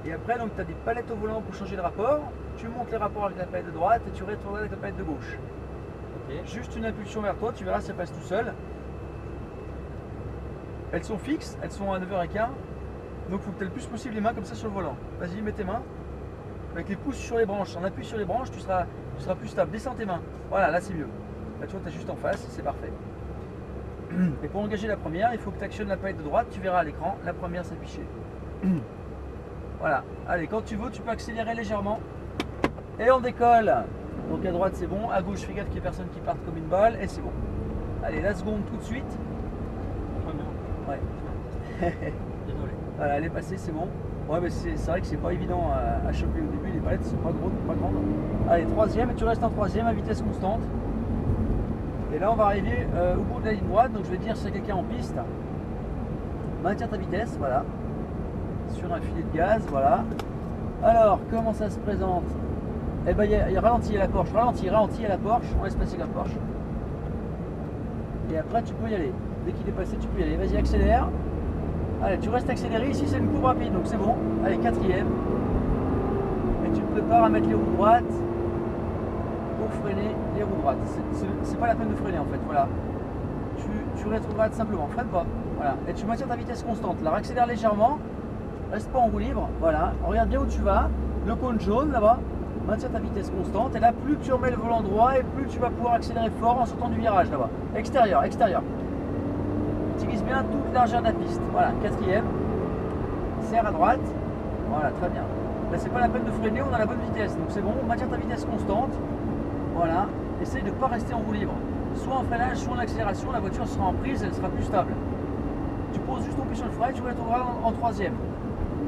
Et après, donc tu as des palettes au volant pour changer le rapport. Tu montes les rapports avec la palette de droite et tu rétrogrades avec la palette de gauche. Ok. Juste une impulsion vers toi, tu verras, ça passe tout seul. Elles sont fixes, elles sont à 9h15. Donc il faut que tu aies le plus possible les mains comme ça sur le volant. Vas-y, mets tes mains. Avec les pouces sur les branches. En appui sur les branches, tu seras plus stable. Descends tes mains. Voilà, là c'est mieux. Là tu vois, tu es juste en face, c'est parfait. Et pour engager la première, il faut que tu actionnes la palette de droite. Tu verras à l'écran la première s'afficher. Voilà. Allez, quand tu veux, tu peux accélérer légèrement. Et on décolle. Donc à droite c'est bon. À gauche, fais gaffe qu'il n'y ait personne qui parte comme une balle. Et c'est bon. Allez, la seconde tout de suite. Ouais. Désolé. Voilà, elle est passée, c'est bon. Ouais, mais c'est vrai que c'est pas évident à choper au début. Les palettes sont pas grandes. Allez, troisième, et tu restes en troisième à vitesse constante. Et là, on va arriver au bout de la ligne droite. Donc, je vais dire si quelqu'un en piste, maintiens ta vitesse, voilà. Sur un filet de gaz, voilà. Alors, comment ça se présente? Eh ben, il y a ralenti à la Porsche, ralenti à la Porsche. On laisse passer la Porsche. Et après, tu peux y aller. Dès qu'il est passé, tu peux y aller. Vas-y, accélère. Allez, tu restes accéléré. Ici, c'est une courbe rapide, donc c'est bon. Allez, quatrième. Et tu te prépares à mettre les roues droites pour freiner les roues droites. C'est pas la peine de freiner en fait. Voilà. Tu rétrogrades simplement. Freine pas. Voilà. Et tu maintiens ta vitesse constante. Là, accélère légèrement. Reste pas en roue libre. Voilà. Regarde bien où tu vas. Le cône jaune là-bas. Maintiens ta vitesse constante. Et là, plus tu remets le volant droit et plus tu vas pouvoir accélérer fort en sortant du virage là-bas. Extérieur, extérieur. Utilise bien toute la largeur de la piste. Voilà, quatrième. Serre à droite. Voilà, très bien. Là, c'est pas la peine de freiner, on a la bonne vitesse. Donc c'est bon, maintiens ta vitesse constante. Voilà. Essaye de ne pas rester en roue libre. Soit en freinage, soit en accélération, la voiture sera en prise, elle sera plus stable. Tu poses juste ton pied sur le frein et tu vas rétrograder en troisième.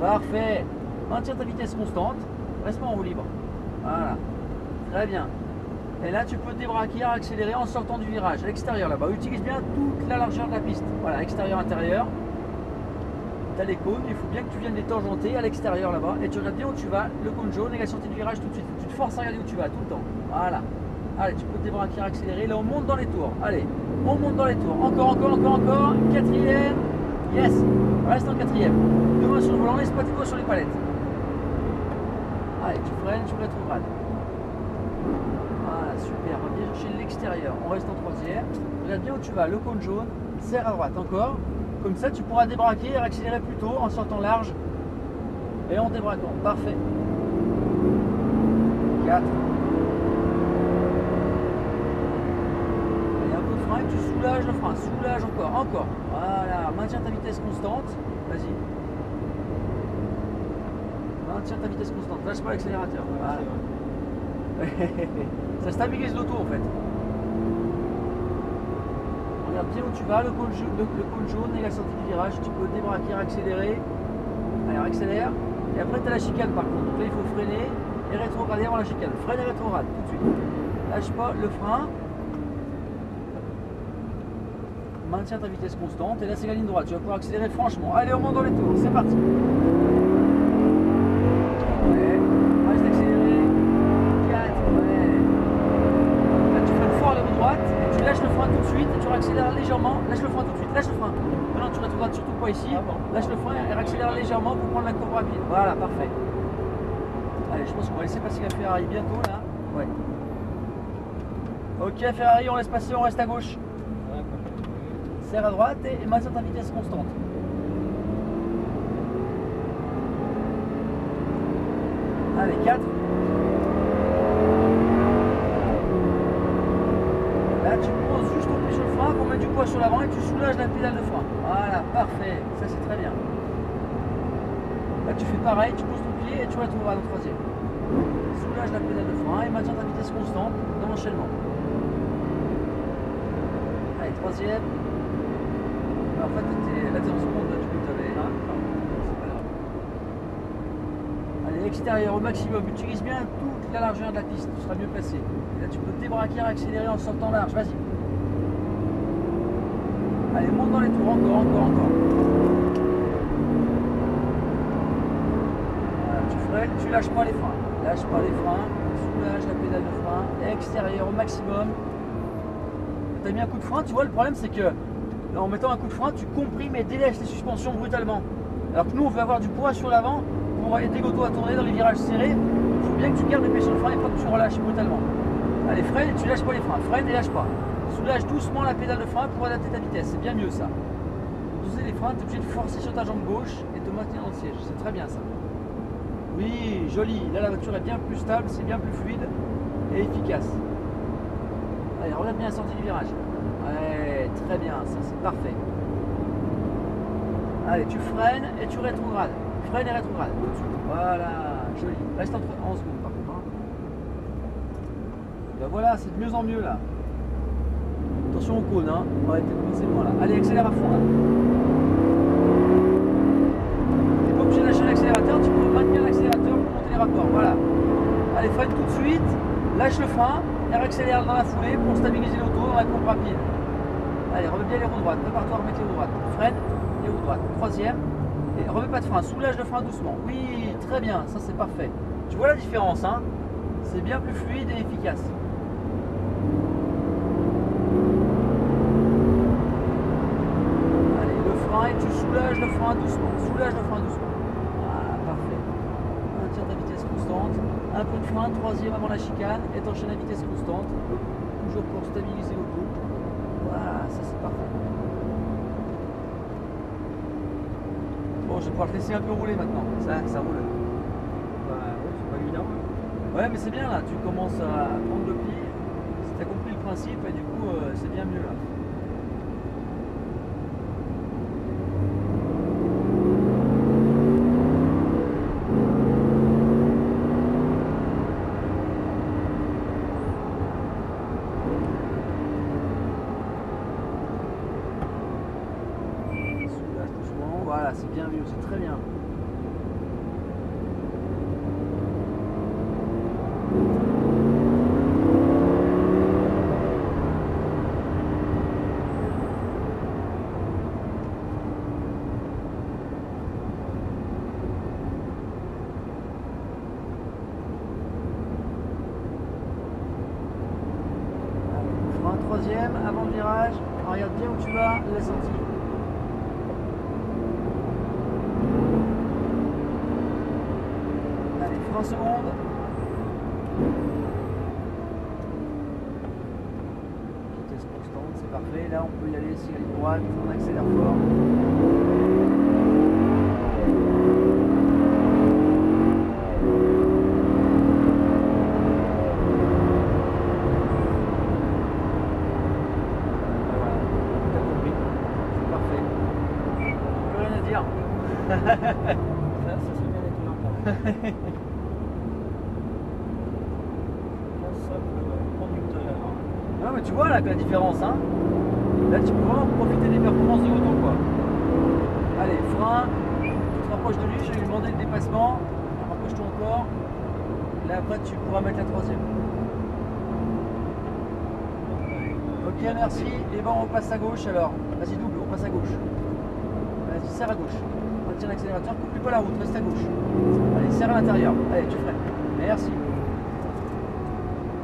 Parfait. Maintiens ta vitesse constante. Reste pas en roue libre. Voilà. Très bien. Et là, tu peux débraquer, accélérer en sortant du virage. Extérieur là-bas. Utilise bien toute la largeur de la piste. Voilà, extérieur, intérieur. Tu as les cônes. Il faut bien que tu viennes les tangenter à l'extérieur là-bas. Et tu regardes bien où tu vas. Le cône jaune et la sortie du virage tout de suite. Tu te forces à regarder où tu vas tout le temps. Voilà. Allez, tu peux débraquer, accélérer. Là, on monte dans les tours. Allez, on monte dans les tours. Encore. Quatrième. Yes. Reste en quatrième. Deux mains sur le volant. Laisse pas tes doigts sur les palettes. Allez, tu freines, tu rétrogrades. Voilà, super, on va bien chercher l'extérieur. On reste en troisième. Regarde bien où tu vas, le cône jaune, serre à droite encore. Comme ça, tu pourras débraquer et accélérer plus tôt en sortant large et en débraquant. Parfait. 4. Et un peu de frein et tu soulages le frein. Soulage encore. Voilà, maintiens ta vitesse constante. Vas-y. Maintiens ta vitesse constante. Lâche pas l'accélérateur. Voilà. Ça stabilise l'auto en fait. Regarde bien où tu vas, le cône jaune et la sortie du virage. Tu peux débraquer, accélérer. Alors accélère. Et après tu as la chicane par contre. Donc là il faut freiner et rétrograder avant la chicane. Freine et rétrograde tout de suite. Lâche pas le frein. Maintiens ta vitesse constante. Et là c'est la ligne droite. Tu vas pouvoir accélérer franchement. Allez, on monte dans les tours. C'est parti. Reste accéléré. 4, ouais. Là tu freines fort à la roue droite et tu lâches le frein tout de suite et tu réaccélères légèrement. Lâche le frein tout de suite, lâche le frein. Maintenant tu rétrogrades surtout pas ici. Lâche le frein et réaccélère légèrement pour prendre la courbe rapide. Voilà, parfait. Allez, je pense qu'on va laisser passer la Ferrari bientôt là. Ouais. Ok Ferrari, on laisse passer, on reste à gauche. Serre à droite et maintiens ta vitesse constante. Allez, 4. Là, tu poses juste ton pied sur le frein pour mettre du poids sur l'avant et tu soulages la pédale de frein. Voilà, parfait. Ça, c'est très bien. Là, tu fais pareil, tu poses ton pied et tu retrouveras le troisième. Soulage la pédale de frein et maintiens ta vitesse constante dans l'enchaînement. Allez, troisième. En fait, là, t'es en seconde, là, tu peux t'aller. C'est pas grave. Allez, extérieur au maximum. Utilise bien toute la largeur de la piste. Tu seras mieux placé. Et là, tu peux débraquer, accélérer en sortant large. Vas-y. Allez, monte dans les tours. Encore. Voilà, tu freines, tu lâches pas les freins. Lâche pas les freins. Soulage la pédale de frein. Extérieur au maximum. Tu as mis un coup de frein. Tu vois, le problème, c'est que là, en mettant un coup de frein, tu comprimes et délaisses les suspensions brutalement. Alors que nous, on veut avoir du poids sur l'avant pour pour aider l'auto à tourner dans les virages serrés, il faut bien que tu gardes le pied sur le frein et pas que tu relâches brutalement. Allez, freine et tu lâches pas les freins. Freine et lâche pas. Soulage doucement la pédale de frein pour adapter ta vitesse. C'est bien mieux ça. Pour doser les freins, tu es obligé de forcer sur ta jambe gauche et te maintenir dans le siège. C'est très bien ça. Oui, joli. Là, la voiture est bien plus stable, c'est bien plus fluide et efficace. Allez, regarde bien la sortie du virage. Ouais, très bien, ça c'est parfait. Allez, tu freines et tu rétrogrades. Freine et rétrograde tout de suite. Voilà, joli. Reste en secondes par contre. Hein. Ben voilà, c'est de mieux en mieux là. Attention au cône, hein. Ouais, t'es coincé loin là. Allez, accélère à fond là. T'es pas obligé de lâcher l'accélérateur, tu peux maintenir l'accélérateur pour monter les rapports. Voilà. Allez, freine tout de suite, lâche le frein et accélère dans la foulée pour stabiliser l'auto dans la pompe rapide. Allez, remets bien les roues droites, prépare-toi à remettre les roues droites. Freine, les roues droites. Troisième, et remets pas de frein, soulage le frein doucement. Oui, très bien, ça c'est parfait. Tu vois la différence, hein? C'est bien plus fluide et efficace. Allez, le frein et tu soulages le frein doucement. Soulage le frein doucement. Ah, parfait. Maintiens ta vitesse constante. Un peu de frein, troisième avant la chicane, et t'enchaînes à vitesse constante. Toujours pour stabiliser l'auto. Voilà, ça c'est parfait. Bon, je vais pouvoir te laisser un peu rouler maintenant. Ça roule. Bah ouais, c'est pas évident. Ouais, mais c'est bien là. Tu commences à prendre le pli. Si tu as compris le principe, et du coup, c'est bien mieux là. Voilà, c'est bien mieux, c'est très bien. Frein troisième, avant le virage. Regarde bien où tu vas, la sortie. Allez, frein seconde. Vitesse constante, c'est parfait. Là, on peut y aller sur la droite, on accélère fort. Ça serait bien étonnant quand même. Conducteur. Non mais tu vois là que la différence, hein. Là tu peux vraiment profiter des performances de l'auto quoi. Allez, frein, tu te rapproches de lui, je vais lui demander le dépassement. Rapproche-toi encore. Là après tu pourras mettre la troisième. Ok, merci. Et bon, on passe à gauche alors. Vas-y, double, on passe à gauche. Vas-y, serre à gauche. Retiens l'accélérateur, coupe plus pas la route, reste à gauche. Allez, serre à l'intérieur. Allez, tu freines. Merci.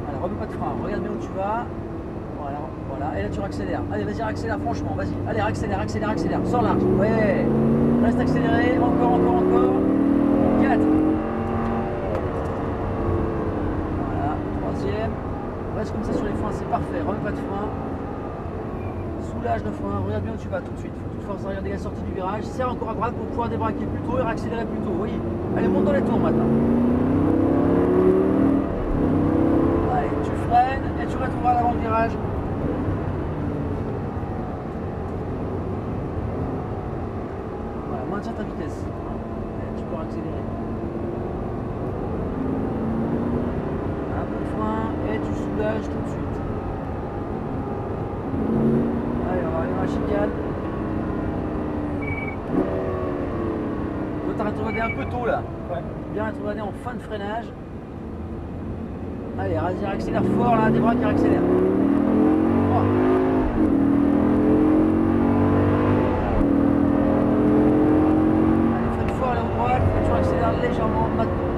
Allez, remets pas de frein. Regarde bien où tu vas. Voilà, voilà. Et là, tu réaccélères. Allez, vas-y, accélère, franchement. Vas-y. Allez, accélère, accélère, accélère. Sors large. Ouais. Reste accéléré. Encore, encore, encore. 4. Voilà. Troisième. Reste comme ça sur les freins, c'est parfait. Remets pas de frein. Soulage le frein, regarde bien où tu vas tout de suite. Faut que tu te forces à regarder la sortie du virage. Serre encore à droite pour pouvoir débraquer plus tôt et réaccélérer plus tôt. Oui. Allez, monte dans les tours maintenant. Allez, tu freines et tu retrouveras avant le virage. Voilà, maintiens ta vitesse. Et tu peux accélérer. Un peu de frein et tu soulages tout de suite. Allez, on va aller dans la chicane. Tu as rétrogradé un peu tôt là. Ouais. Bien rétrogradé en fin de freinage. Allez, vas-y, accélère fort là, des bras qui accélèrent. Oh. Allez, freine fort, allez en droite, et tu accélères légèrement maintenant.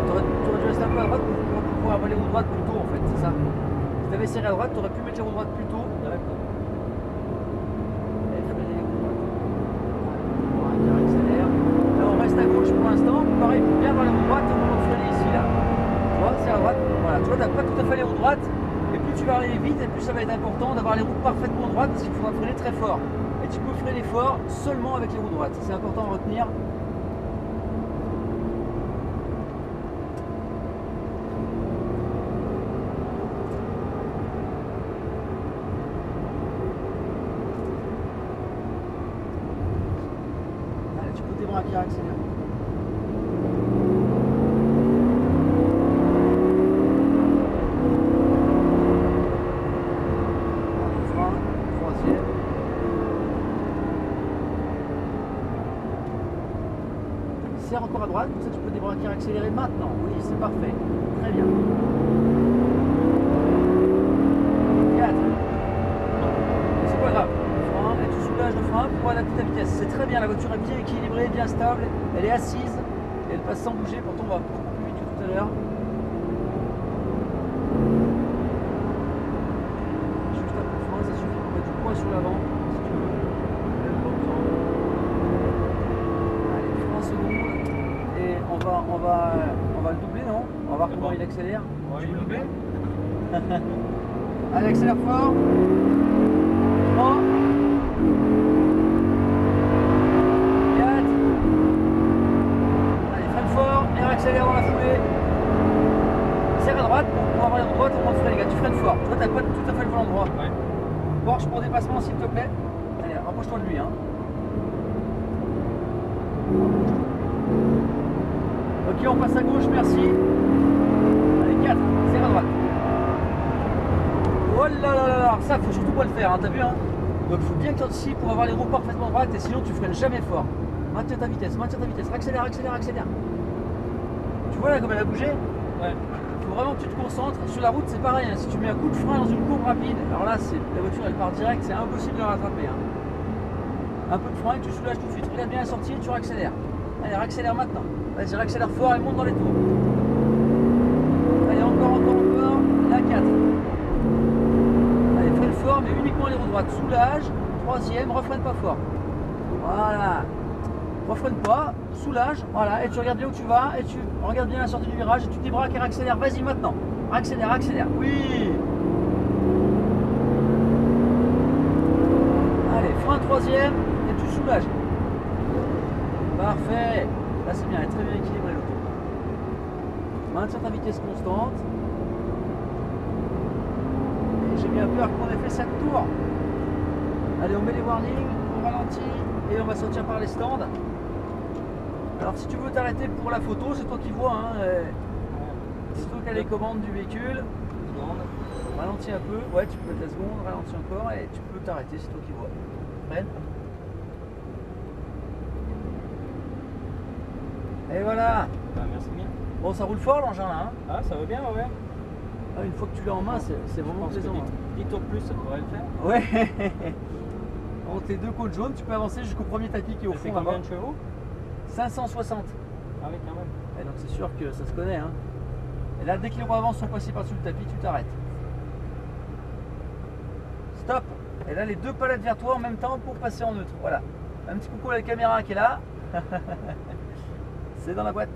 Tu aurais dû rester un peu à droite pour pouvoir avoir les roues droites plus tôt en fait, c'est ça. Si tu avais serré à droite, tu aurais pu mettre les roues droites plus tôt. D'accord. Et freiner les roues droites. tu vois, tu n'as pas tout à fait les roues droites. Et plus tu vas aller vite, et plus ça va être important d'avoir les roues parfaitement droites parce qu'il faudra freiner très fort. Et tu peux freiner fort seulement avec les roues droites. C'est important à retenir. Allez, tu peux débraquer, accélérer. Serre encore à droite, comme ça tu peux débraquer, accélérer maintenant. Oui, c'est parfait. Très bien. 4. C'est pas grave. Frein, et tu soulages le frein pour adapter ta vitesse. C'est très bien, la voiture est bien équilibrée, bien stable. Elle est assise et elle passe sans bouger. Pourtant, on va beaucoup plus vite que tout à l'heure. Juste un peu de frein, ça suffit pour mettre du poids sur l'avant, si tu veux. Allez, frein seconde. Et on va le doubler, non? On va voir comment il accélère. Tu veux le doubler? Allez, accélère fort. 3. 4. Allez, freine fort et accélère dans la foulée. Serre à droite pour avoir les roues droites au moins de frein, les gars. Tu freines fort. Tu vois, t'as pas tout à fait le volant droit. Ouais. Porsche pour dépassement, s'il te plaît. Allez, rapproche-toi de lui. Hein. Ok, on passe à gauche, merci. Allez, 4, serre à droite. Oh là là là là, ça faut surtout pas le faire, hein, t'as vu hein. Donc il faut bien que tu anticipes pour avoir les roues parfaitement droites et sinon tu freines jamais fort. Maintiens ta vitesse, accélère, accélère, accélère. Tu vois là comme elle a bougé? Ouais. Il faut vraiment que tu te concentres. Sur la route c'est pareil, hein. Si tu mets un coup de frein dans une courbe rapide, alors là la voiture elle part direct, c'est impossible de la rattraper. Hein. Un peu de frein et tu soulages tout de suite. Regarde bien la sortie et tu réaccélères. Allez, réaccélère maintenant. Vas-y, réaccélère fort et monte dans les tours. Allez, encore. La 4. Allez, freine fort, mais uniquement les roues droites. Soulage. 3e, refreine pas fort. Voilà. Refreine pas, soulage. Voilà, et tu regardes bien où tu vas. Et tu regardes bien la sortie du virage. Et tu débraques et réaccélères. Vas-y maintenant. Accélère, accélère. Oui. Allez, frein 3e. Et tu soulages. Parfait. Là c'est bien, elle est très bien équilibrée l'auto. Maintiens ta vitesse constante. Et j'ai bien peur qu'on ait fait 7 tours. Allez, on met les warnings, on ralentit et on va sortir par les stands. Alors si tu veux t'arrêter pour la photo, c'est toi qui vois. Hein. C'est toi qui as les commandes du véhicule. Ralentis un peu. Ouais, tu peux mettre la seconde, ralentis encore et tu peux t'arrêter, c'est toi qui vois. Freine. Et voilà. Bah, merci bien. Bon, ça roule fort l'engin là. Hein. Ah, ça va bien, ouais. Ah, une fois que tu l'as en main, c'est vraiment plaisant. 10 tours plus, ça devrait le faire. Ouais. Entre les deux côtes jaunes, tu peux avancer jusqu'au premier tapis qui est au Ça fait fond là-bas. combien de chevaux? 560. Ah oui, quand même. Et donc c'est sûr que ça se connaît. Hein. Et là, dès que les roues avant sont passées par-dessus le tapis, tu t'arrêtes. Stop. Et là, les deux palettes vers toi en même temps pour passer en neutre. Voilà. Un petit coucou à la caméra qui est là. C'est dans la boîte.